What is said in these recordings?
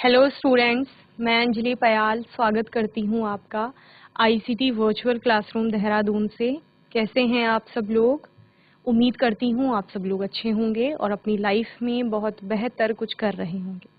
Hello students, मैं अंजलि पयाल स्वागत करती हूँ आपका आईसीटी वर्चुअल क्लासरूम देहरादून से। कैसे हैं आप सब लोग? उम्मीद करती हूँ आप सब लोग अच्छे होंगे और अपनी लाइफ में बहुत बेहतर कुछ कर रहे होंगे।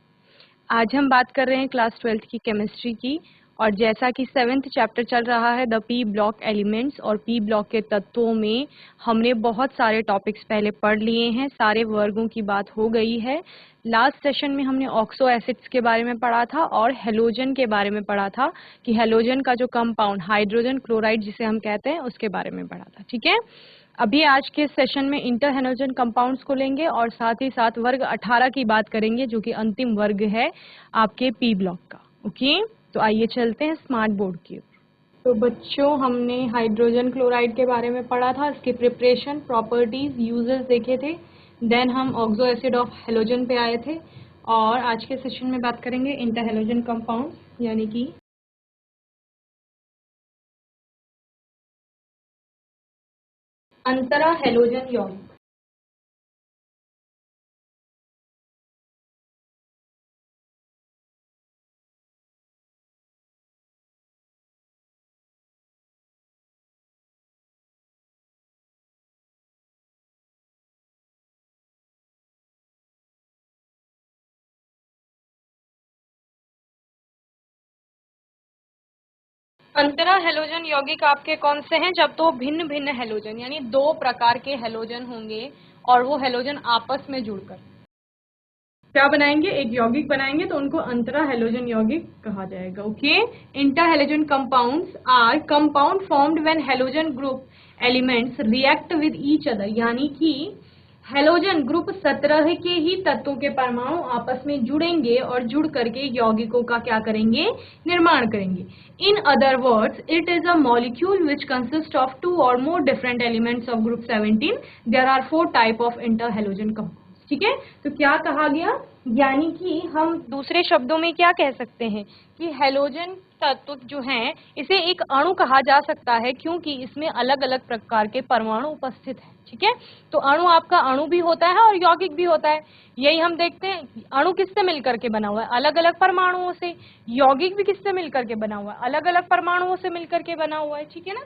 आज हम बात कर रहे हैं क्लास 12th की केमिस्ट्री की, और जैसा कि 7th चैप्टर चल रहा है द पी ब्लॉक एलिमेंट्स और पी ब्लॉक के तत्वों में हमने बहुत सारे टॉपिक्स पहले पढ़ लिए हैं, सारे वर्गों की बात हो गई है। लास्ट सेशन में हमने ऑक्सो एसिड्स के बारे में पढ़ा था और हेलोजन के बारे में पढ़ा था कि हेलोजन का जो कंपाउंड हाइड्रोजन क्लोराइड जिसे हम कहते हैं उसके बारे में पढ़ा था। ठीक है, अभी आज के सेशन में इंटर हेलोजन कंपाउंड्स को लेंगे और साथ ही साथ वर्ग 18 की बात करेंगे जो कि अंतिम वर्ग है आपके पी ब्लॉक का। ओके, तो आइए चलते हैं स्मार्ट बोर्ड की ओर। तो बच्चों, हमने हाइड्रोजन क्लोराइड के बारे में पढ़ा था, इसके प्रिपरेशन, प्रॉपर्टीज, यूजेस देखे थे। देन हम ऑक्सो एसिड ऑफ हेलोजन पे आए थे और आज के सेशन में बात करेंगे इंटर हेलोजन कंपाउंड यानी कि अंतरा हेलोजन यौगिक। अंतरा हेलोजन यौगिक आपके कौन से हैं? जब तो भिन्न भिन्न हेलोजन यानी दो प्रकार के हेलोजन होंगे और वो हेलोजन आपस में जुड़कर क्या बनाएंगे, एक यौगिक बनाएंगे, तो उनको अंतरा हेलोजन यौगिक कहा जाएगा। Okay, inter halogen compounds are compound formed when halogen group elements react with each other, यानी कि हेलोजन ग्रुप 17 के ही तत्वों के परमाणु आपस में जुड़ेंगे और जुड़ करके यौगिकों का क्या करेंगे, निर्माण करेंगे। In other words, it is a molecule which consist of 2 or more different elements of group 17. There are 4 type of interhalogen compounds. ठीक है, तो क्या कहा गया, यानी कि हम दूसरे शब्दों में क्या कह सकते हैं कि हेलोजन तत्व जो हैं इसे एक अणु कहा जा सकता है क्योंकि इसमें अलग अलग प्रकार के परमाणु उपस्थित हैं। ठीक है, तो अणु आपका अणु भी होता है और यौगिक भी होता है। यही हम देखते हैं, अणु किससे मिलकर के बना हुआ है, अलग अलग परमाणुओं से। यौगिक भी किससे मिलकर के बना हुआ है, अलग अलग परमाणुओं से मिलकर के बना हुआ है। ठीक है ना,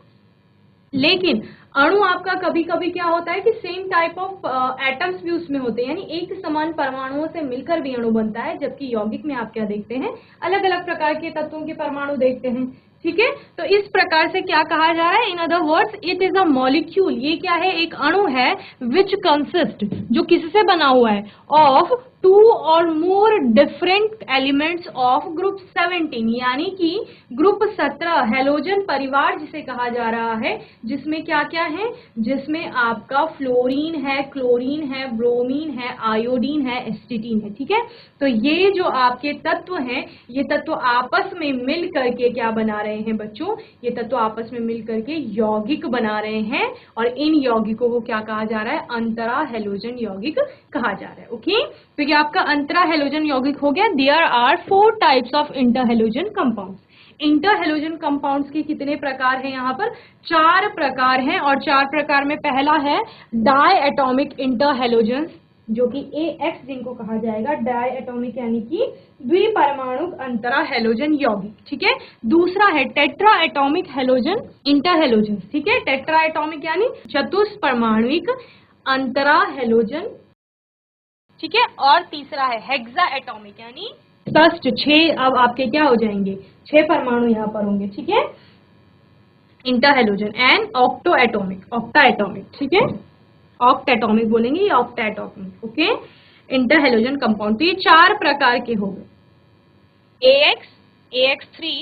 लेकिन अणु आपका कभी कभी क्या होता है कि सेम टाइप ऑफ एटम्स भी उसमें होते हैं, यानी एक समान परमाणुओं से मिलकर भी अणु बनता है, जबकि यौगिक में आप क्या देखते हैं, अलग अलग प्रकार के तत्वों के परमाणु देखते हैं। ठीक है, तो इस प्रकार से क्या कहा जा रहा है, in other words it is a molecule, ये क्या है, एक अणु है, विच कंसिस्ट, जो किससे बना हुआ है, of 2 or more different elements of group 17, यानी कि ग्रुप 17 हेलोजन परिवार जिसे कहा जा रहा है, जिसमें क्या क्या है, जिसमें आपका फ्लोरीन है, क्लोरीन है, ब्रोमीन है, आयोडीन है, एस्टिटीन है। ठीक है, तो ये जो आपके तत्व हैं, ये तत्व आपस में मिल करके क्या बना रहे हैं बच्चों, ये तत्व आपस में मिल करके यौगिक बना रहे हैं और इन यौगिकों को क्या कहा जा रहा है, अंतरा हेलोजन यौगिक कहा जा रहा है। ओके, तो ये आपका अंतरा हेलोजन यौगिक हो गया। There are 4 types of inter halogen compounds. Inter halogen compounds के कितने प्रकार हैं, यहाँ पर 4 प्रकार हैं, और 4 प्रकार में पहला है डाई एटॉमिक इंटर हेलोजन, जो कि AX जिनको कहा जाएगा, डाई एटॉमिक यानी कि द्विपरमाणुक अंतरा हेलोजन यौगिक। ठीक है, दूसरा है tetra atomic halogen inter halogen. ठीक है, टेट्रा एटॉमिक यानी चतुष्परमाणुक अंतरा हेलोजन। ठीक है, और तीसरा है हेक्सा एटॉमिक यानी षष्ठ, 6, अब आपके क्या हो जाएंगे, 6 परमाणु यहाँ पर होंगे। ठीक है, inter halogen and octo atomic, octa atomic. ठीक है, ऑक्ट एटॉमिक बोलेंगे या octa atomic. Okay, inter halogen compound, तो ये 4 प्रकार के हो गए, AX, AX3,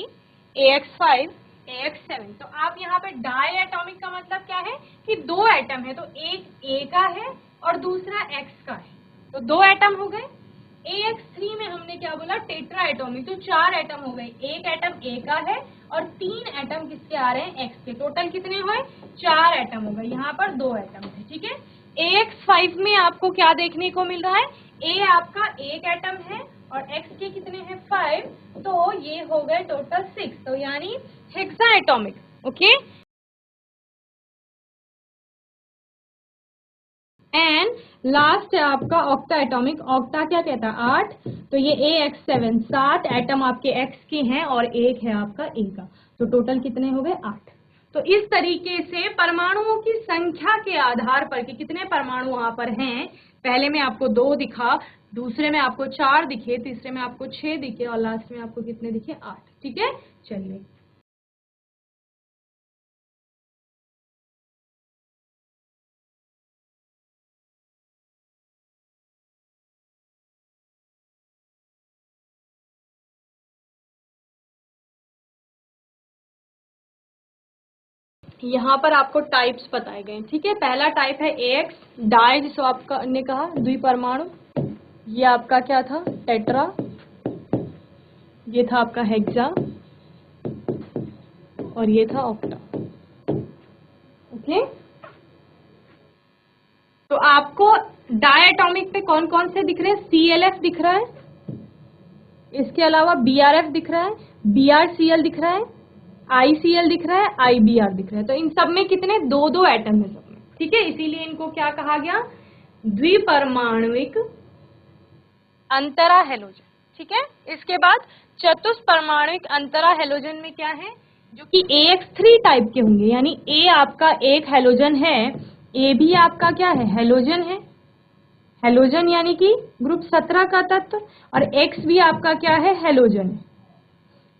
AX5, AX7। तो आप यहाँ पे डाई एटॉमिक का मतलब क्या है कि 2 एटम है, तो एक A का है और दूसरा X का है, तो 2 एटम हो गए। AX3 में हमने क्या बोला, टेट्रा एटॉमिक, तो 4 एटम हो गए, एक एटम A का है और 3 एटम किसके आ रहे हैं, X के। टोटल कितने हुए, 4 एटम हो गए, यहाँ पर 2 एटम है। ठीक है, AX5 में आपको क्या देखने को मिल रहा है, A आपका एक एटम है और X के कितने हैं, 5, तो ये हो गए टोटल 6, तो यानी hexa atomic. Okay, and last है आपका ऑक्टा एटॉमिक। ऑक्टा क्या कहता है? 8। तो ये AX7 7 एटम आपके X के हैं और एक है आपका A का, तो टोटल कितने हो गए? 8। तो इस तरीके से परमाणुओं की संख्या के आधार पर कि कितने परमाणु वहां पर हैं, पहले में आपको 2 दिखा, दूसरे में आपको 4 दिखे, तीसरे में आपको 6 दिखे और लास्ट में आपको कितने दिखे? 8। ठीक है, चलिए। यहाँ पर आपको टाइप्स बताए गए। ठीक है, पहला टाइप है AX डाई, जिसको आपका ने कहा द्विपरमाणु। ये आपका क्या था? टेट्रा। ये था आपका हेक्सा और ये था ऑक्टा। ओके, तो आपको डायटॉमिक पे कौन कौन से दिख रहे हैं? CLF दिख रहा है, इसके अलावा BRF दिख रहा है, BRCL दिख रहा है, ICL दिख रहा है, IBR दिख रहा है। तो इन सब में कितने? 2-2 एटम है सब में। ठीक है, इसीलिए इनको क्या कहा गया? द्विपरमाणुक अंतरा हेलोजन। ठीक है, इसके बाद चतुष्परमाणुक अंतरा हेलोजन में क्या है? जो कि AX3 टाइप के होंगे, यानी A आपका एक हेलोजन है, A भी आपका क्या है? हेलोजन है। हेलोजन यानी कि ग्रुप 17 का तत्व, और X भी आपका क्या है? हेलोजन है।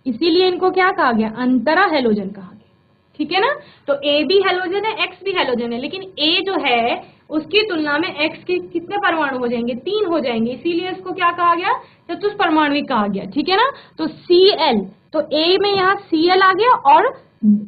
इसीलिए इनको क्या कहा गया? अंतरा हेलोजन कहा गया। ठीक है ना? तो A भी हेलोजन है, X भी हेलोजन है, लेकिन A जो है उसकी तुलना में X के कितने परमाणु हो जाएंगे? 3 हो जाएंगे, इसीलिए इसको क्या कहा गया? चतुष्परमाणुक कहा गया। ठीक है ना? तो Cl, तो A में यहाँ Cl आ गया और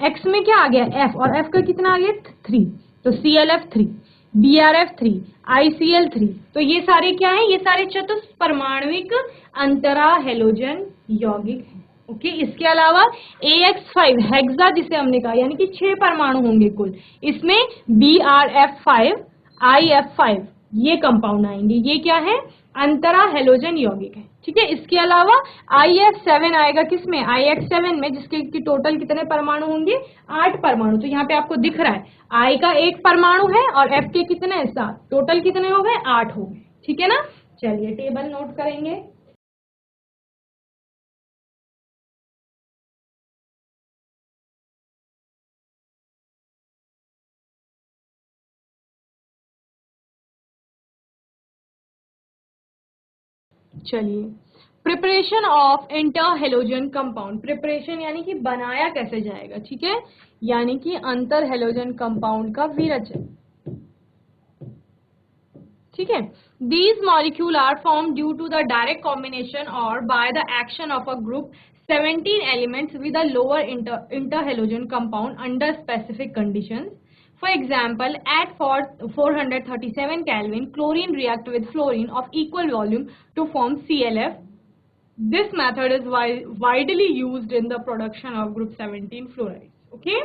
X में क्या आ गया? F, और F का कितना आ गया? 3, तो ClF3, BrF3, ICl3। तो ये सारे क्या है? ये सारे चतुष्परमाणुक अंतरा हेलोजन यौगिक है। ओके, इसके अलावा AX5 हेक्सा जिसे हमने कहा, यानी कि 6 परमाणु होंगे कुल, इसमें BrF5, IF5 ये कंपाउंड आएंगे। ये क्या है? अंतरा हेलोजन यौगिक है। ठीक है, इसके अलावा IF7 आएगा किसमें? IX7 में, जिसके की टोटल कितने परमाणु होंगे? 8 परमाणु। तो यहाँ पे आपको दिख रहा है I का 1 परमाणु है और F के कितने? 7, टोटल कितने हो गए? 8 हो गए। ठीक है ना? चलिए टेबल नोट करेंगे। चलिए, preparation of inter halogen compound. Preparation यानी कि बनाया कैसे जाएगा। ठीक है, यानी कि अंतर हेलोजन कंपाउंड का विरचन। ठीक है, these molecule are formed due to the direct combination or by the action of a group 17 elements with a lower interhalogen compound under specific conditions. For example, at 437 Kelvin, chlorine react with fluorine of equal volume to form CLF. This method is widely used in the production of group 17 fluorides. Okay?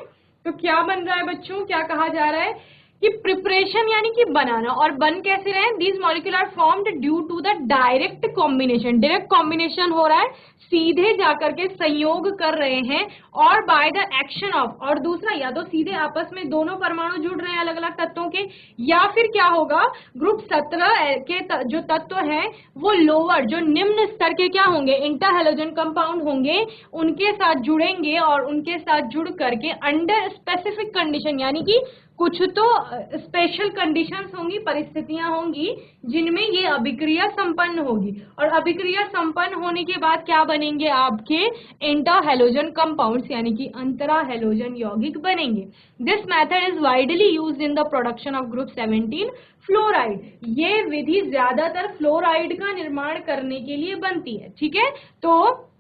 तो क्या बन रहा है बच्चों? क्या कहा जा रहा है कि प्रिपरेशन यानी कि बनाना, और बन कैसे रहे? These molecule are formed due to the direct combination. Direct combination हो रहा है, सीधे जाकर के संयोग कर रहे हैं, और बाय द एक्शन ऑफ, और दूसरा या तो सीधे आपस में दोनों परमाणु जुड़ रहे हैं अलग अलग तत्वों के, या फिर क्या होगा? ग्रुप 17 के जो तत्व हैं वो लोअर, जो निम्न स्तर के क्या होंगे? इंटर हेलोजन कंपाउंड होंगे, उनके साथ जुड़ेंगे और उनके साथ जुड़ करके अंडर स्पेसिफिक कंडीशन, यानी कि कुछ तो स्पेशल कंडीशंस होंगी, परिस्थितियां होंगी जिनमें ये अभिक्रिया संपन्न होगी, और अभिक्रिया संपन्न होने के बाद क्या बनेंगे? आपके इंटर हेलोजन कंपाउंड्स, यानी कि अंतरा हेलोजन यौगिक बनेंगे। This method is widely used in the production of group 17 fluoride. ये विधि ज्यादातर फ्लोराइड का निर्माण करने के लिए बनती है। ठीक है, तो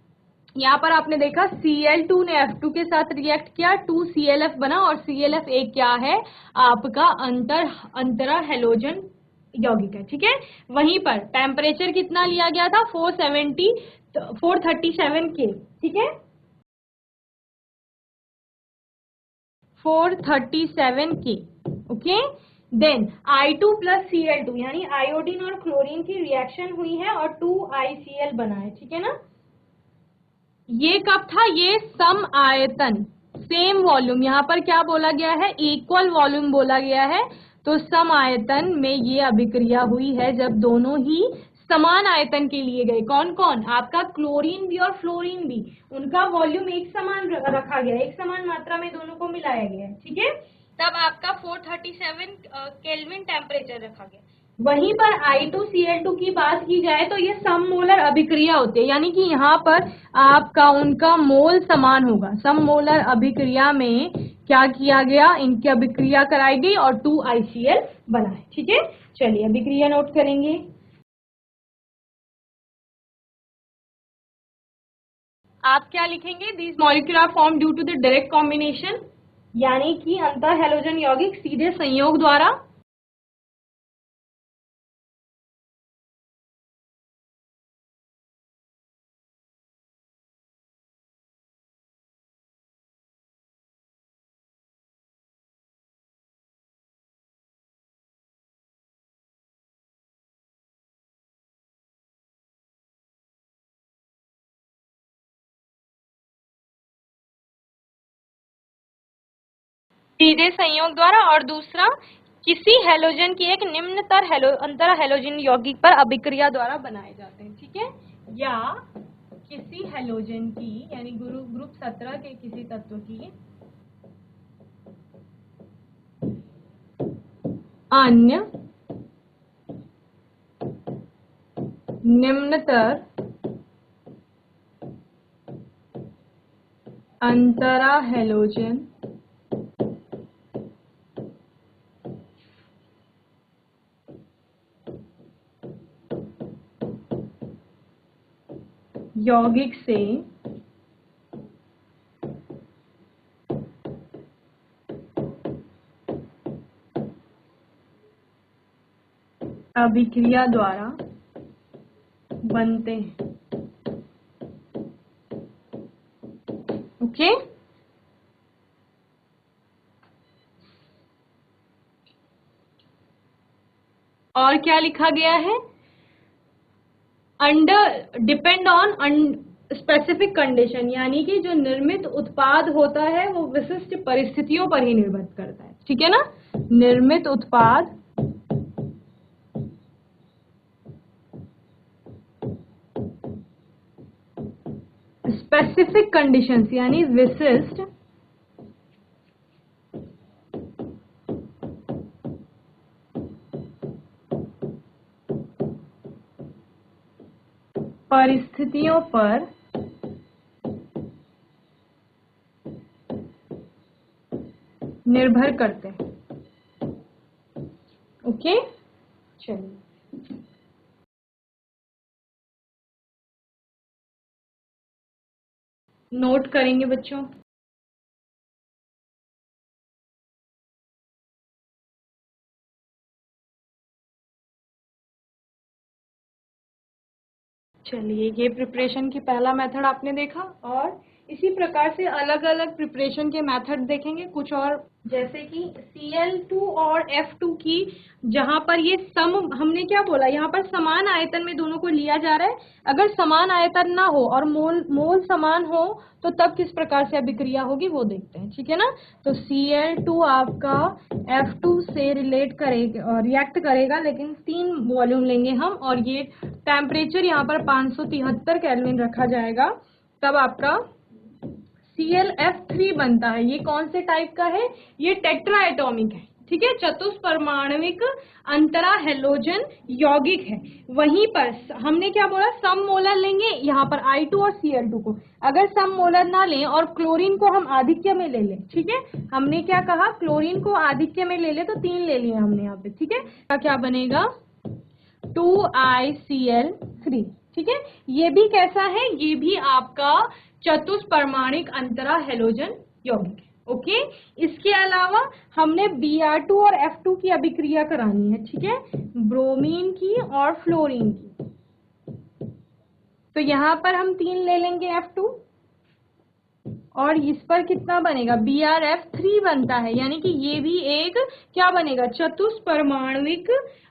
यहाँ पर आपने देखा Cl2 ने F2 के साथ रिएक्ट किया, 2ClF बना, और ClF एक क्या है? आपका अंतरा हेलोजन यौगिक है। ठीक है, वहीं पर टेम्परेचर कितना लिया गया था? 437 के। ठीक है, 437 के। Okay, then I2 plus Cl2 यानी आयोडीन और क्लोरीन की रिएक्शन हुई है और 2ICl बना है। ठीक है ना? ये कब था? ये सम आयतन, सेम वॉल्यूम, यहाँ पर क्या बोला गया है? इक्वल वॉल्यूम बोला गया है। तो सम आयतन में ये अभिक्रिया हुई है जब दोनों ही समान आयतन के लिए गए। कौन कौन? आपका क्लोरीन भी और फ्लोरीन भी, उनका वॉल्यूम एक समान रखा गया, एक समान मात्रा में दोनों को मिलाया गया है, ठीक है। तब आपका 437 केल्विन टेम्परेचर रखा गया। वहीं पर I2Cl2 की बात की जाए तो ये सममोलर अभिक्रिया होती है, यानी कि यहाँ पर आपका उनका मोल समान होगा। सममोलर अभिक्रिया में क्या किया गया, इनकी अभिक्रिया कराई गई और 2ICl बना है, ठीक है। चलिए अभिक्रिया नोट करेंगे। आप क्या लिखेंगे? These molecular form due to the direct combination, यानी कि अंतर हैलोजन यौगिक सीधे संयोग द्वारा। सीधे संयोग द्वारा, और दूसरा किसी हैलोजन की एक निम्नतर अंतर हैलोजन यौगिक पर अभिक्रिया द्वारा बनाए जाते हैं, ठीक है। या किसी हैलोजन की, यानी ग्रुप 17 के किसी तत्व की अन्य निम्नतर अंतरा हैलोजन यौगिक से अभिक्रिया द्वारा बनते हैं, ओके। और क्या लिखा गया है? Under depend on specific condition, यानी कि जो निर्मित उत्पाद होता है वो विशिष्ट परिस्थितियों पर ही निर्भर करता है, ठीक है ना। निर्मित उत्पाद स्पेसिफिक कंडीशंस, यानी विशिष्ट परिस्थितियों पर निर्भर करते हैं, ओके। चलिए नोट करेंगे बच्चों। चलिए ये प्रिपरेशन की पहला मेथड आपने देखा, और इसी प्रकार से अलग अलग प्रिपरेशन के मेथड देखेंगे कुछ और, जैसे कि Cl2 और F2 की, जहां पर ये सम, हमने क्या बोला, यहाँ पर समान आयतन में दोनों को लिया जा रहा है। अगर समान आयतन ना हो और मोल समान हो तो तब किस प्रकार से अभिक्रिया होगी वो देखते हैं, ठीक है ना। तो Cl2 आपका F2 से रिएक्ट करेगा, लेकिन 3 वॉल्यूम लेंगे हम, और ये टेम्परेचर यहाँ पर 573 केल्विन रखा जाएगा। तब आपका ClF3 बनता है। ये कौन से टाइप का है? ये टेट्रा एटॉमिक है, ठीक है, चतुष्परमाणविक अंतरा हैलोजन यौगिक है। वहीं पर हमने क्या बोला, सम मोलर लेंगे यहाँ पर I2 और Cl2 को। अगर सम मोलर ना लें और क्लोरीन को हम आधिक्य में ले लें, ठीक है, हमने क्या कहा, क्लोरीन को आधिक्य में ले ले, तो 3 ले लिए हमने यहाँ पे, ठीक है। क्या बनेगा? 2ICl3, ठीक है। ये भी कैसा है? ये भी आपका चतुष्परमाणिक अंतरा हैलोजन यौगिक है, ओके। इसके अलावा हमने Br2 और F2 की अभिक्रिया करानी है, ठीक है, ब्रोमीन की और फ्लोरीन की। तो यहाँ पर हम 3 ले लेंगे F2, और इस पर कितना बनेगा? BrF3 बनता है, यानी कि ये भी एक क्या बनेगा, चतुष्परमाणविक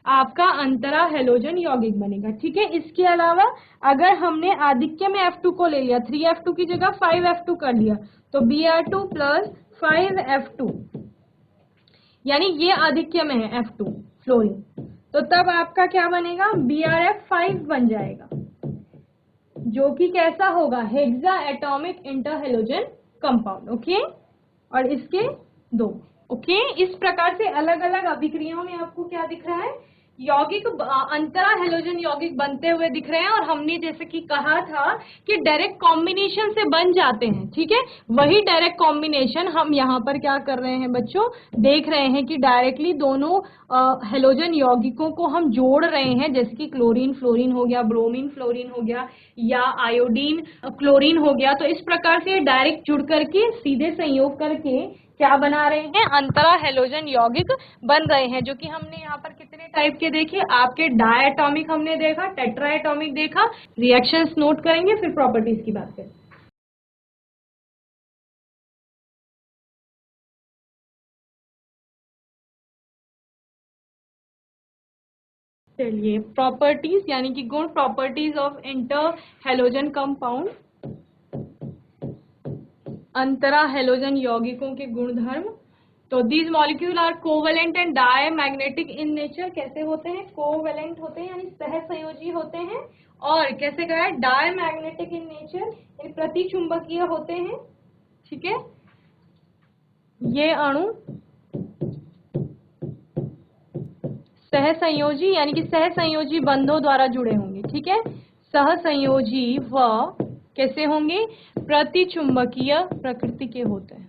आपका अंतरा हैलोजन यौगिक बनेगा, ठीक है। इसके अलावा अगर हमने आधिक्य में F2 को ले लिया, 3F2 की जगह 5F2 कर लिया, तो Br2 प्लस 5F2, यानी ये आधिक्य में है F2 फ्लोरीन, तो तब आपका क्या बनेगा, BrF5 बन जाएगा, जो कि कैसा होगा, हेक्सा एटॉमिक इंटरहेलोजन कंपाउंड। ओके, और इसके दो। ओके, इस प्रकार से अलग अलग अभिक्रियाओं में आपको क्या दिख रहा है, यौगिक अंतरा हेलोजन यौगिक बनते हुए दिख रहे हैं। और हमने जैसे कि कहा था कि डायरेक्ट कॉम्बिनेशन से बन जाते हैं, ठीक है, वही डायरेक्ट कॉम्बिनेशन हम यहाँ पर क्या कर रहे हैं बच्चों, देख रहे हैं कि डायरेक्टली दोनों हेलोजन यौगिकों को हम जोड़ रहे हैं, जैसे कि क्लोरीन फ्लोरीन हो गया, ब्रोमीन फ्लोरीन हो गया, या आयोडीन क्लोरीन हो गया। तो इस प्रकार से डायरेक्ट जुड़ करके सीधे संयोग करके क्या बना रहे हैं, अंतरा हेलोजन यौगिक बन रहे हैं, जो कि हमने यहाँ पर कितने टाइप के देखे, आपके डायटॉमिक हमने देखा, टेट्राएटॉमिक देखा। रिएक्शंस नोट करेंगे, फिर प्रॉपर्टीज की बात करें। चलिए, प्रॉपर्टीज यानी कि गुण, properties of inter halogen compound, अंतरा हेलोजन यौगिकों के गुणधर्म। तो these molecule are covalent and diamagnetic in nature. कैसे होते हैं, कोवेलेंट होते हैं यानी सहसंयोजी होते हैं, और कैसे कहा है, डायमैग्नेटिक इन नेचर यानी प्रतिचुंबकीय होते हैं। ठीक है, ये अणु सहसंयोजी यानी कि सहसंयोजी बंधों द्वारा जुड़े होंगे। ठीक है, सहसंयोजी व कैसे होंगे, प्रतिचुंबकीय प्रकृति के होते हैं।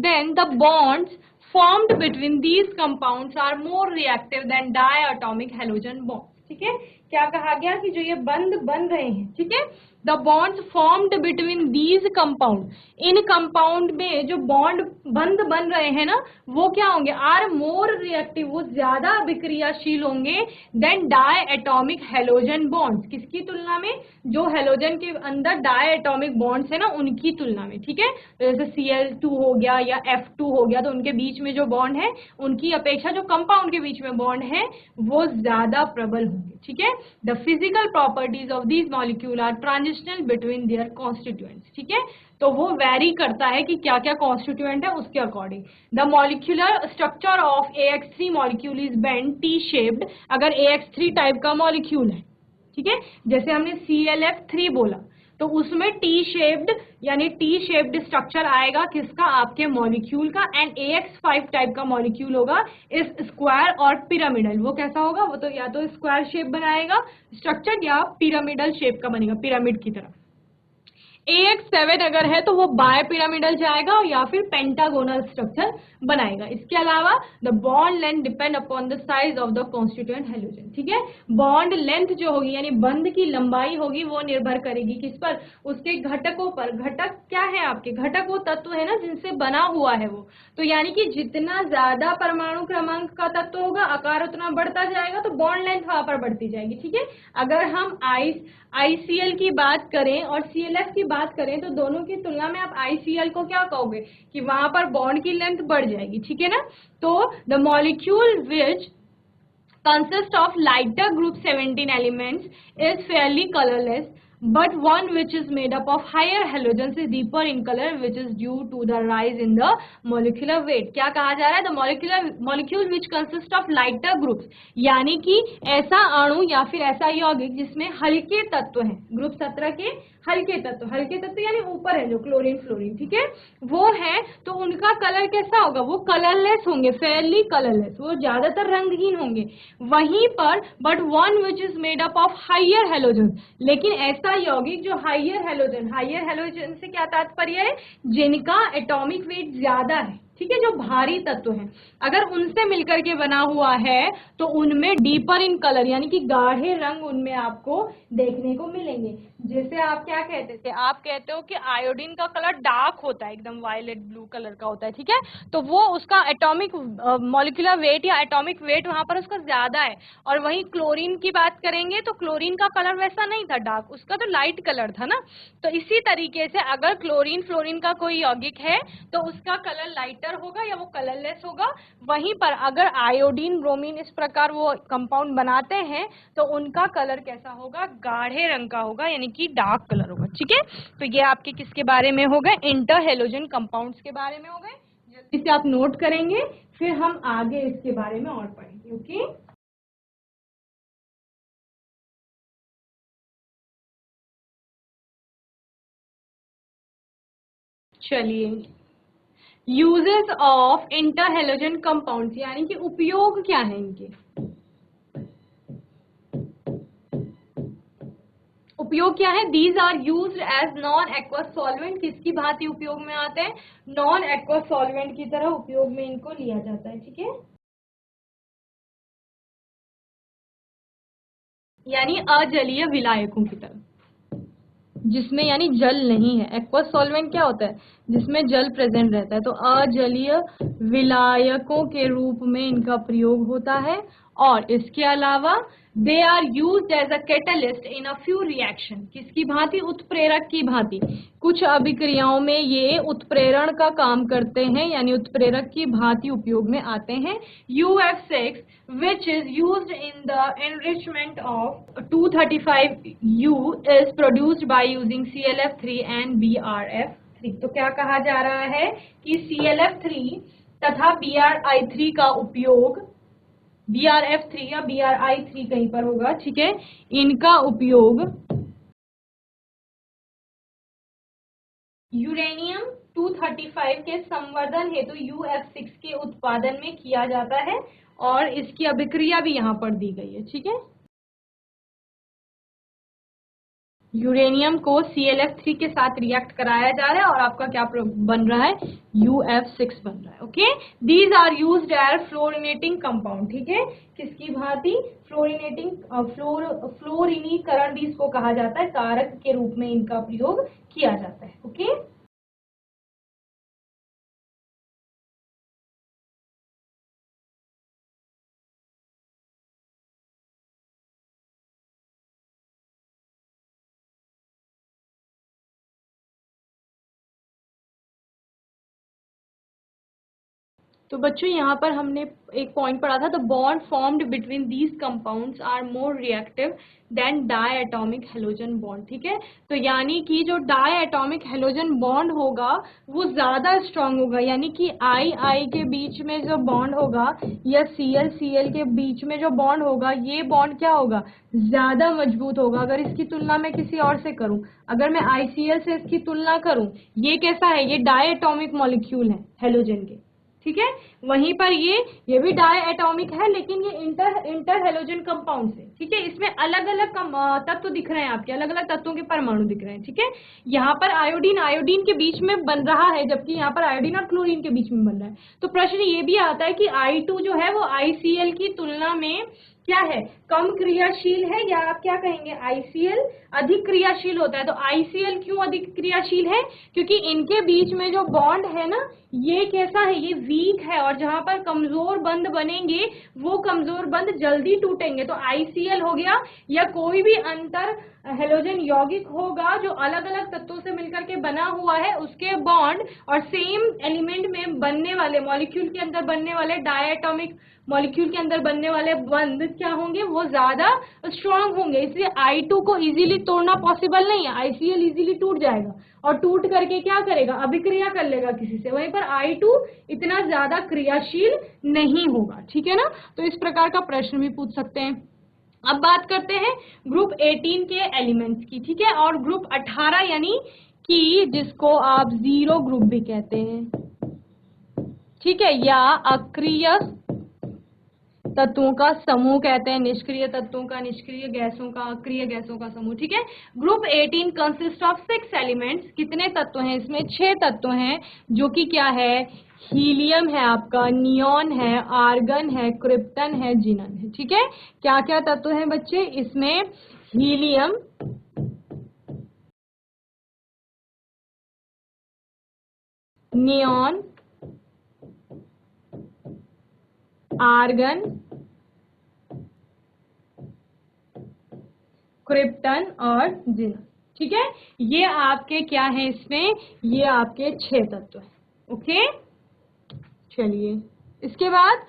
Then the bonds formed between these compounds are more reactive than diatomic halogen bonds. ठीक है, क्या कहा गया कि जो ये बंध बन रहे हैं, ठीक है, the bonds formed between these compound, in compound में जो बॉन्ड बंध बन रहे हैं ना, वो क्या होंगे, आर मोर रिएक्टिव, वो ज्यादा अभिक्रियाशील होंगे then diatomic halogen bonds. किसकी तुलना में, जो हेलोजन के अंदर डाई एटॉमिक बॉन्ड्स है ना, उनकी तुलना में। ठीक है, तो जैसे Cl2 हो गया या F2 हो गया, तो उनके बीच में जो बॉन्ड है, उनकी अपेक्षा जो कंपाउंड के बीच में बॉन्ड है वो ज्यादा प्रबल होंगे। ठीक है, the physical properties of these molecule are transitional between their constituents. ठीक है, तो वो वैरी करता है कि क्या क्या कॉन्स्टिट्यूएंट है उसके according. The molecular structure of AX3 molecule is bend T shaped, अगर AX3 टाइप का मॉलिक्यूल है, ठीक है, जैसे हमने ClF3 बोला, तो उसमें टी शेप्ड यानी टी शेप्ड स्ट्रक्चर आएगा किसका, आपके मॉलिक्यूल का। एंड AX5 टाइप का मॉलिक्यूल होगा इस स्क्वायर और पिरामिडल। वो कैसा होगा, वो तो या तो स्क्वायर शेप बनाएगा स्ट्रक्चर या पिरामिडल शेप का बनेगा, पिरामिड की तरह। AX7 अगर है तो वो बाय पिरामिडल जाएगा या फिर पेंटागोनल स्ट्रक्चर बनाएगा। इसके अलावा the bond length depend upon the size of the constituent halogen. ठीक है, बॉन्ड लेंथ जो होगी यानी बंध की लंबाई होगी, वो निर्भर करेगी किस पर, उसके घटकों पर। घटक क्या है आपके, घटक वो तत्व है ना जिनसे बना हुआ है वो, तो यानी कि जितना ज्यादा परमाणु क्रमांक का तत्व होगा, आकार उतना बढ़ता जाएगा, तो बॉन्ड लेंथ वहां पर बढ़ती जाएगी। ठीक है, अगर हम ICl की बात करें और ClF की बात करें, तो दोनों की तुलना में आप ICl को क्या कहोगे कि वहां पर बॉन्ड की लेंथ बढ़ जाएगी। ठीक है ना, तो the molecule which consist of lighter group 17 elements is fairly colorless, but one which is made up of higher halogens is deeper in color, which is due to the rise in the molecular weight. क्या कहा जा रहा है, the molecule which consist of lighter groups, यानी कि ऐसा अणु या फिर ऐसा यौगिक जिसमें हल्के तत्व हैं, ग्रुप 17 के हल्के तत्व यानी ऊपर है जो क्लोरीन फ्लोरीन, ठीक है, वो है, तो उनका कलर कैसा होगा, वो कलरलेस होंगे, फेयरली कलरलेस, वो ज्यादातर रंगहीन होंगे। वहीं पर but one which is made up of higher halogen, लेकिन ऐसा यौगिक जो हाइयर हेलोजन से क्या तात्पर्य है, जिनका एटॉमिक वेट ज्यादा है, ठीक है, जो भारी तत्व हैं, अगर उनसे मिलकर के बना हुआ है तो उनमें डीपर इन कलर यानी कि गाढ़े रंग उनमें आपको देखने को मिलेंगे। जैसे आप क्या कहते थे, आप कहते हो कि आयोडीन का कलर डार्क होता है, एकदम वायलेट ब्लू कलर का होता है, ठीक है, तो वो उसका एटॉमिक मॉलिक्यूलर वेट या एटॉमिक वेट वहां पर उसका ज्यादा है। और वहीं क्लोरीन की बात करेंगे तो क्लोरीन का कलर वैसा नहीं था डार्क, उसका तो लाइट कलर था ना। तो इसी तरीके से अगर क्लोरीन फ्लोरीन का कोई यौगिक है तो उसका कलर लाइटर इंटर होगा या वो कलरलेस होगा। वहीं पर अगर आयोडीन ब्रोमीन इस प्रकार वो कंपाउंड बनाते हैं तो उनका कलर कैसा होगा, गाढ़े रंग का होगा, यानी कि डार्क कलर होगा। ठीक है, तो ये आपके किसके बारे में हो गए, इंटर हेलोजन कंपाउंड्स के बारे में हो गए। जल्दी से आप नोट करेंगे, फिर हम आगे इसके बारे में और पढ़ेंगे। ओके, चलिए, uses of inter halogen compounds, यानी कि उपयोग क्या है इनके। उपयोग क्या है, these are used as non aqueous solvent, किसकी भांति उपयोग में आते हैं, नॉन एक्वस सॉल्वेंट की तरह उपयोग में इनको लिया जाता है। ठीक है, यानी अजलीय विलायकों की तरह, जिसमें यानी जल नहीं है। एक्वस सॉल्वेंट क्या होता है, जिसमें जल प्रेजेंट रहता है, तो अजलीय विलायकों के रूप में इनका प्रयोग होता है। और इसके अलावा they are used as a catalyst in a few reaction, किसकी भांति, उत्प्रेरक की भांति। कुछ अभिक्रियाओं में ये उत्प्रेरण का काम करते हैं, यानी उत्प्रेरक की भांति उपयोग में आते हैं। UF6 which is used in the enrichment of 235U is produced by using ClF3 and BrF3। तो क्या कहा जा रहा है कि ClF3 तथा BrI3 का उपयोग, BrF3 या BrI3 कहीं पर होगा, ठीक है, इनका उपयोग यूरेनियम 235 के संवर्धन हेतु UF6 के उत्पादन में किया जाता है, और इसकी अभिक्रिया भी यहाँ पर दी गई है। ठीक है, यूरेनियम को ClF3 के साथ रिएक्ट कराया जा रहा है और आपका क्या बन रहा है, UF6 बन रहा है। Okay, these are used as fluorinating compound. ठीक है, किसकी भांति, फ्लोरिनेटिंग, फ्लोरिनीकरण भी इसको कहा जाता है, कारक के रूप में इनका प्रयोग किया जाता है। ओके, तो बच्चों यहाँ पर हमने एक पॉइंट पढ़ा था, the bond formed between these compounds are more reactive than diatomic halogen bond. ठीक है, तो यानी कि जो डाई एटॉमिक हेलोजन बॉन्ड होगा वो ज्यादा स्ट्रांग होगा, यानी कि आई आई के बीच में जो बॉन्ड होगा या सीएल सीएल के बीच में जो बॉन्ड होगा, ये बॉन्ड क्या होगा, ज्यादा मजबूत होगा। अगर इसकी तुलना मैं किसी और से करूं, अगर मैं आईसीएल से इसकी तुलना करूं, ये कैसा है, ये डाई एटॉमिक मॉलिक्यूल है हेलोजन के। ठीक है, वहीं पर ये भी डाई एटॉमिक है, लेकिन ये इंटर हेलोजन कंपाउंड है। ठीक है, इसमें अलग अलग तत्व दिख रहे हैं आपके, अलग अलग तत्वों के परमाणु दिख रहे हैं। ठीक है, यहाँ पर आयोडीन आयोडीन के बीच में बन रहा है, जबकि यहाँ पर आयोडीन और क्लोरीन के बीच में बन रहा है। तो प्रश्न ये भी आता है कि I2 जो है वो ICl की तुलना में क्या है, कम क्रियाशील है, या आप क्या कहेंगे, ICl अधिक क्रियाशील होता है। तो ICl क्यों अधिक क्रियाशील है, क्योंकि इनके बीच में जो बॉन्ड है ना, ये कैसा है, ये वीक है, और जहां पर कमजोर बंध बनेंगे वो कमजोर बंध जल्दी टूटेंगे। तो ICl हो गया, या कोई भी अंतर हेलोजन यौगिक होगा जो अलग अलग तत्वों से मिलकर के बना हुआ है, उसके बॉन्ड और सेम एलिमेंट में बनने वाले, मॉलिक्यूल के अंदर बनने वाले, डायटोमिक मॉलिक्यूल के अंदर बनने वाले बंध क्या होंगे, वो ज्यादा स्ट्रांग होंगे। इसलिए I2 को इजीली तोड़ना पॉसिबल नहीं है, ICl इजीली टूट जाएगा और टूट करके क्या करेगा, अभिक्रिया कर लेगा किसी से। वहीं पर I2 इतना ज्यादा क्रियाशील नहीं होगा। ठीक है ना, तो इस प्रकार का प्रश्न भी पूछ सकते हैं। अब बात करते हैं ग्रुप 18 के एलिमेंट्स की। ठीक है, और ग्रुप 18 यानी कि जिसको आप जीरो ग्रुप भी कहते हैं, ठीक है, या अक्रिय तत्वों का समूह कहते हैं, निष्क्रिय तत्वों का, निष्क्रिय गैसों का, अक्रिय गैसों का समूह। ठीक है, ग्रुप 18 कंसिस्ट ऑफ 6 एलिमेंट्स। कितने तत्व हैं इसमें, 6 तत्व हैं, जो कि क्या है, हीलियम है आपका, नियॉन है, आर्गन है, क्रिप्टन है, जिनन है। ठीक है, क्या क्या तत्व हैं बच्चे इसमें, हीलियम, नियॉन, आर्गन, क्रिप्टन और जिनन। ठीक है, ये आपके क्या है इसमें, ये आपके 6 तत्व हैं। ओके, चलिए इसके बाद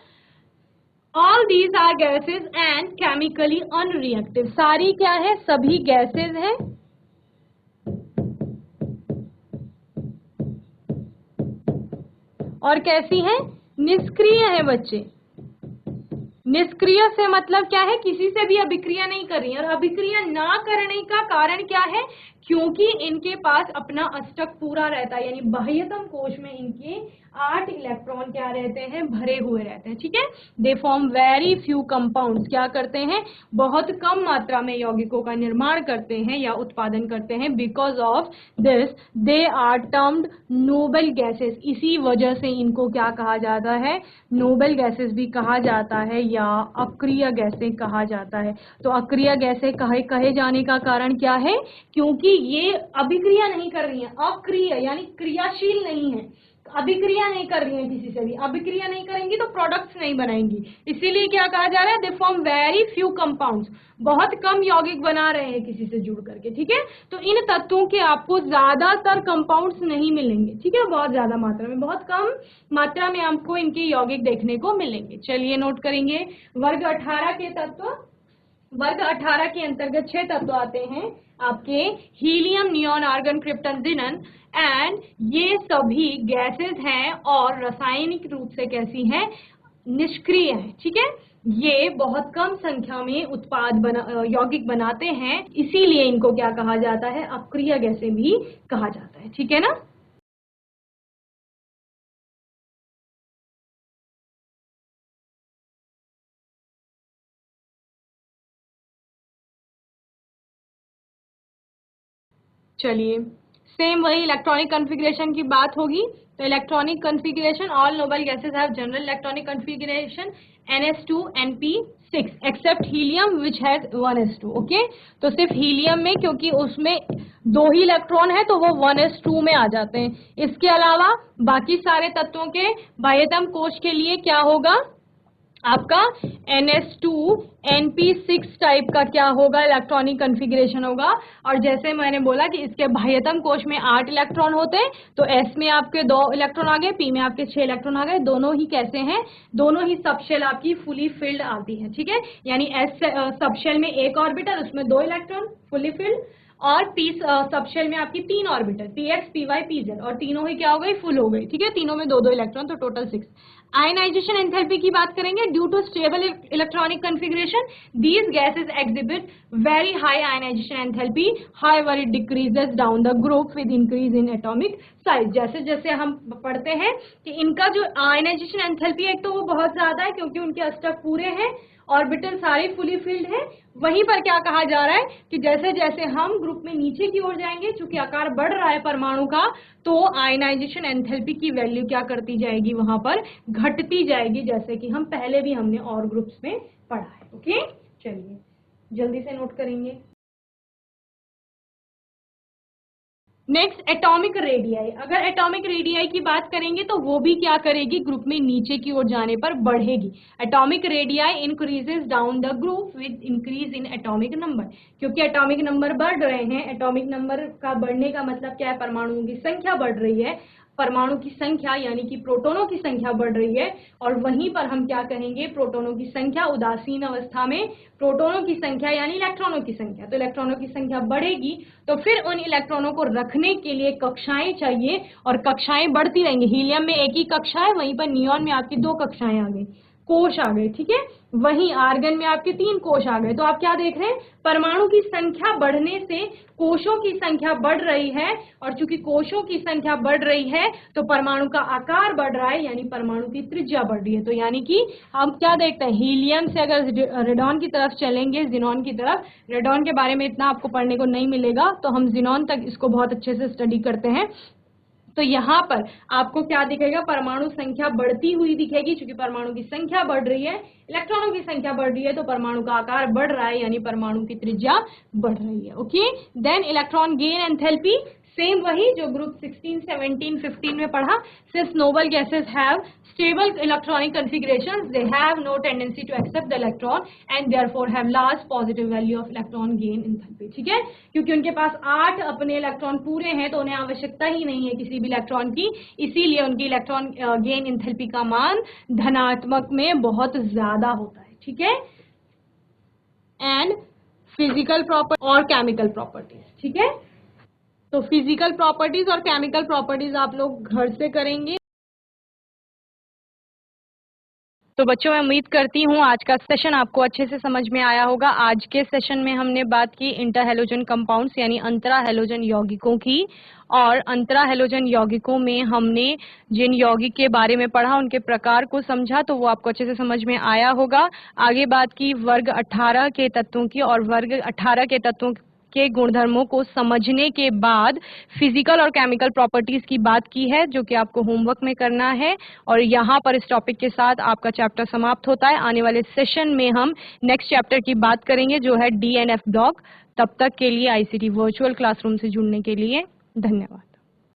all these are gases and chemically unreactive, सारी क्या है, सभी गैसेज हैं और कैसी हैं, निष्क्रिय है बच्चे। निष्क्रिय से मतलब क्या है, किसी से भी अभिक्रिया नहीं कर रही है, और अभिक्रिया ना करने का कारण क्या है, क्योंकि इनके पास अपना अष्टक पूरा रहता है, यानी बाह्यतम कोश में इनके 8 इलेक्ट्रॉन क्या रहते हैं, भरे हुए रहते हैं, ठीक है। They form very few compounds, क्या करते हैं, बहुत कम मात्रा में यौगिकों का निर्माण करते हैं या उत्पादन करते हैं। Because of this they are termed noble gases, इसी वजह से इनको क्या कहा जाता है, नोबल गैसेस भी कहा जाता है या अक्रिय गैसें कहा जाता है। तो अक्रिय गैसें कहे जाने का कारण क्या है, क्योंकि ये अभिक्रिया नहीं कर रही हैं, अक्रिय यानी क्रियाशील नहीं है, अभिक्रिया नहीं कर रही हैं किसी से भी, अभिक्रिया नहीं करेंगी तो प्रोडक्ट्स नहीं बनाएंगी, इसीलिए क्या कहा जा रहा है, they form very few compounds, बहुत कम यौगिक बना रहे हैं किसी से जुड़ करके, ठीक है। तो इन तत्वों के आपको ज्यादातर कंपाउंड्स नहीं मिलेंगे, ठीक है, बहुत ज्यादा मात्रा में, बहुत कम मात्रा में आपको इनके यौगिक देखने को मिलेंगे। चलिए नोट करेंगे, वर्ग 18 के तत्व, वर्ग 18 के अंतर्गत 6 तत्व आते हैं आपके, helium, neon, argon, krypton, xenon, and ये सभी गैसेस हैं और रासायनिक रूप से कैसी हैं, निष्क्रिय है, ठीक है। ये बहुत कम संख्या में यौगिक बनाते हैं, इसीलिए इनको क्या कहा जाता है, अक्रिय गैसें भी कहा जाता है, ठीक है ना। चलिए सेम वही इलेक्ट्रॉनिक कॉन्फ़िगरेशन की बात होगी, तो electronic configuration, all noble gases have general electronic configuration NS2 NP6 except helium which has 1s2, ओके। तो सिर्फ हीलियम में, क्योंकि उसमें 2 ही इलेक्ट्रॉन है तो वो 1s2 में आ जाते हैं। इसके अलावा बाकी सारे तत्वों के बाह्यतम कोश के लिए क्या होगा, आपका NS2 NP6 टाइप का क्या होगा, इलेक्ट्रॉनिक कॉन्फ़िगरेशन होगा। और जैसे मैंने बोला कि इसके बाह्यतम कोश में 8 इलेक्ट्रॉन होते हैं, तो S में आपके 2 इलेक्ट्रॉन आ गए, P में आपके 6 इलेक्ट्रॉन आ गए, दोनों ही कैसे हैं, दोनों ही सबशेल आपकी फुली फिल्ड आती है, ठीक है। यानी S सबशेल में 1 ऑर्बिटल, उसमें 2 इलेक्ट्रॉन फुली फिल्ड, और P सबशेल में आपकी 3 ऑर्बिटल, PX PY PZ, और तीनों ही क्या हो गई, फुल हो गई, ठीक है, तीनों में 2-2 इलेक्ट्रॉन, तो टोटल 6। आयनाइजेशन एंथैल्पी की बात करेंगे, due to stable electronic configuration these gases exhibit very high ionisation enthalpy, however it decreases down the group with increase in atomic size. जैसे जैसे हम पढ़ते हैं कि इनका जो आयनाइजेशन एंथैल्पी है, एक तो वो बहुत ज्यादा है क्योंकि उनके अष्टक पूरे हैं, ऑर्बिटल सारे फुली फिल्ड है। वहीं पर क्या कहा जा रहा है कि जैसे जैसे हम ग्रुप में नीचे की ओर जाएंगे, चूंकि आकार बढ़ रहा है परमाणु का, तो आयनाइजेशन एंथैल्पी की वैल्यू क्या करती जाएगी, वहां पर घटती जाएगी, जैसे कि हम पहले भी हमने और ग्रुप्स में पढ़ा है, ओके। चलिए जल्दी से नोट करेंगे। नेक्स्ट एटॉमिक रेडियाई, अगर एटॉमिक रेडियाई की बात करेंगे तो वो भी क्या करेगी, ग्रुप में नीचे की ओर जाने पर बढ़ेगी। Atomic radii increases down the group with increase in atomic number, क्योंकि एटॉमिक नंबर बढ़ रहे हैं। एटॉमिक नंबर का बढ़ने का मतलब क्या है, परमाणुओं की संख्या बढ़ रही है, परमाणु की संख्या यानी कि प्रोटॉनों की संख्या बढ़ रही है। और वहीं पर हम क्या कहेंगे, प्रोटॉनों की संख्या उदासीन अवस्था में प्रोटॉनों की संख्या यानी इलेक्ट्रॉनों की संख्या, तो इलेक्ट्रॉनों की संख्या बढ़ेगी, तो फिर उन इलेक्ट्रॉनों को रखने के लिए कक्षाएं चाहिए, और कक्षाएं बढ़ती रहेंगी। हीलियम में 1 ही कक्षा है, वहीं पर नियॉन में आपकी 2 कक्षाएं आ गई, कोश आ गए, ठीक है। वहीं आर्गन में आपके 3 कोश आ गए। तो आप क्या देख रहे हैं, परमाणु की संख्या बढ़ने से कोशों की संख्या बढ़ रही है, और चूंकि कोशों की संख्या बढ़ रही है तो परमाणु का आकार बढ़ रहा है, यानी परमाणु की त्रिज्या बढ़ रही है। तो यानी कि हम क्या देखते हैं, हीलियम से अगर रेडॉन की तरफ चलेंगे, जिनॉन की तरफ, रेडॉन के बारे में इतना आपको पढ़ने को नहीं मिलेगा, तो हम जिनॉन तक इसको बहुत अच्छे से स्टडी करते हैं। तो यहाँ पर आपको क्या दिखेगा, परमाणु संख्या बढ़ती हुई दिखेगी, क्योंकि परमाणु की संख्या बढ़ रही है, इलेक्ट्रॉनों की संख्या बढ़ रही है, तो परमाणु का आकार बढ़ रहा है, यानी परमाणु की त्रिज्या बढ़ रही है, okay. Then electron gain enthalpy, same वही जो ग्रुप 16, 17, 15 में पढ़ा, since noble gases have stable electronic configurations, they have no tendency to accept the electron and therefore have large positive value of electron gain enthalpy. ठीक है, क्योंकि उनके पास 8 अपने electron पूरे हैं तो उन्हें आवश्यकता ही नहीं है किसी भी इलेक्ट्रॉन की, इसीलिए उनकी इलेक्ट्रॉन गेन एंथैल्पी का मान धनात्मक में बहुत ज्यादा होता है. ठीक है, एंड फिजिकल प्रॉपर्टी और केमिकल प्रॉपर्टीज. ठीक है, तो फिजिकल प्रॉपर्टीज और केमिकल प्रॉपर्टीज आप लोग घर से करेंगे. तो बच्चों, मैं उम्मीद करती हूँ आज का सेशन आपको अच्छे से समझ में आया होगा. आज के सेशन में हमने बात की इंटर हैलोजन कंपाउंड्स यानी अंतरा हैलोजन यौगिकों की, और अंतरा हैलोजन यौगिकों में हमने जिन यौगिक के बारे में पढ़ा उनके प्रकार को समझा, तो वो आपको अच्छे से समझ में आया होगा. आगे बात की वर्ग 18 के तत्वों की, और वर्ग 18 के तत्वों के गुणधर्मों को समझने के बाद फिजिकल और केमिकल प्रॉपर्टीज की बात की है, जो कि आपको होमवर्क में करना है. और यहाँ पर इस टॉपिक के साथ आपका चैप्टर समाप्त होता है. आने वाले सेशन में हम नेक्स्ट चैप्टर की बात करेंगे जो है DNF ब्लॉक. तब तक के लिए ICT वर्चुअल क्लासरूम से जुड़ने के लिए धन्यवाद.